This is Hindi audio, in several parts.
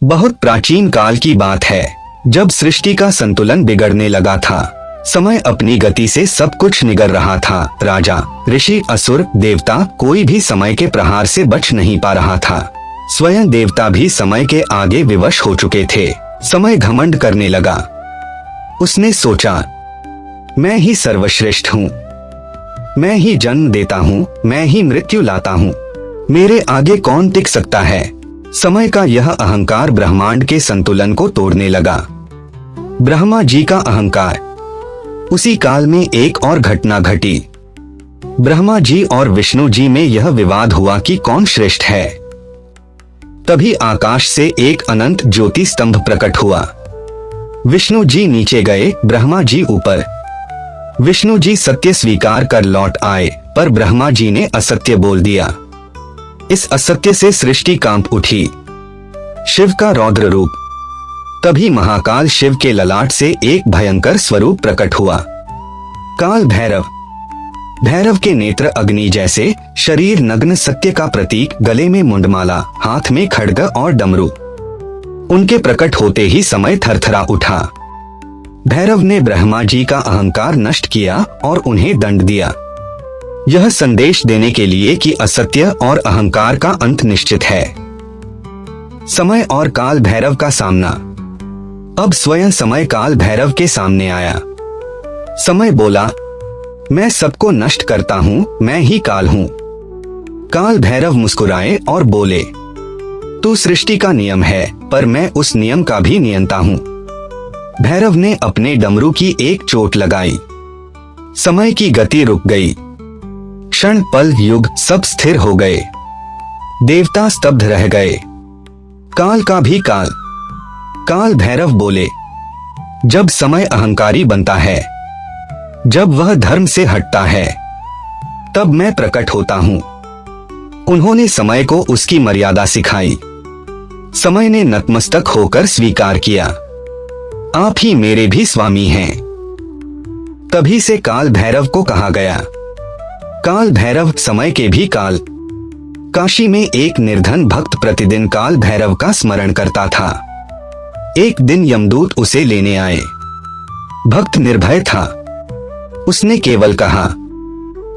बहुत प्राचीन काल की बात है, जब सृष्टि का संतुलन बिगड़ने लगा था। समय अपनी गति से सब कुछ निगल रहा था। राजा, ऋषि, असुर, देवता, कोई भी समय के प्रहार से बच नहीं पा रहा था। स्वयं देवता भी समय के आगे विवश हो चुके थे। समय घमंड करने लगा। उसने सोचा, मैं ही सर्वश्रेष्ठ हूँ, मैं ही जन्म देता हूँ, मैं ही मृत्यु लाता हूँ, मेरे आगे कौन टिक सकता है। समय का यह अहंकार ब्रह्मांड के संतुलन को तोड़ने लगा। ब्रह्मा जी का अहंकार। उसी काल में एक और घटना घटी। ब्रह्मा जी और विष्णु जी में यह विवाद हुआ कि कौन श्रेष्ठ है। तभी आकाश से एक अनंत ज्योति स्तंभ प्रकट हुआ। विष्णु जी नीचे गए, ब्रह्मा जी ऊपर। विष्णु जी सत्य स्वीकार कर लौट आए, पर ब्रह्मा जी ने असत्य बोल दिया। इस असत्य से सृष्टि कांप उठी। शिव का रौद्र रूप। तभी महाकाल शिव के ललाट से एक भयंकर स्वरूप प्रकट हुआ। काल भैरव। भैरव के नेत्र अग्नि जैसे, शरीर नग्न, सत्य का प्रतीक, गले में मुंडमाला, हाथ में खड्ग और डमरू। उनके प्रकट होते ही समय थरथरा उठा। भैरव ने ब्रह्मा जी का अहंकार नष्ट किया और उन्हें दंड दिया, यह संदेश देने के लिए कि असत्य और अहंकार का अंत निश्चित है। समय और काल भैरव का सामना। अब स्वयं समय काल भैरव के सामने आया। समय बोला, मैं सबको नष्ट करता हूँ, मैं ही काल हूँ। काल भैरव मुस्कुराए और बोले, तू सृष्टि का नियम है, पर मैं उस नियम का भी नियंता हूँ। भैरव ने अपने डमरू की एक चोट लगाई। समय की गति रुक गई। क्षण, पल, युग सब स्थिर हो गए। देवता स्तब्ध रह गए। काल का भी काल। काल भैरव बोले, जब समय अहंकारी बनता है, जब वह धर्म से हटता है, तब मैं प्रकट होता हूं। उन्होंने समय को उसकी मर्यादा सिखाई। समय ने नतमस्तक होकर स्वीकार किया, आप ही मेरे भी स्वामी हैं। तभी से काल भैरव को कहा गया। काल भैरव समय के भी काल। काशी में एक निर्धन भक्त प्रतिदिन काल भैरव का स्मरण करता था। एक दिन यमदूत उसे लेने आए। भक्त निर्भय था। उसने केवल कहा,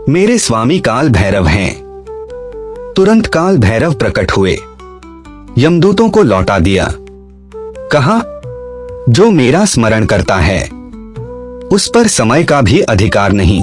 मेरे स्वामी काल भैरव हैं। तुरंत काल भैरव प्रकट हुए। यमदूतों को लौटा दिया। कहा, जो मेरा स्मरण करता है, उस पर समय का भी अधिकार नहीं।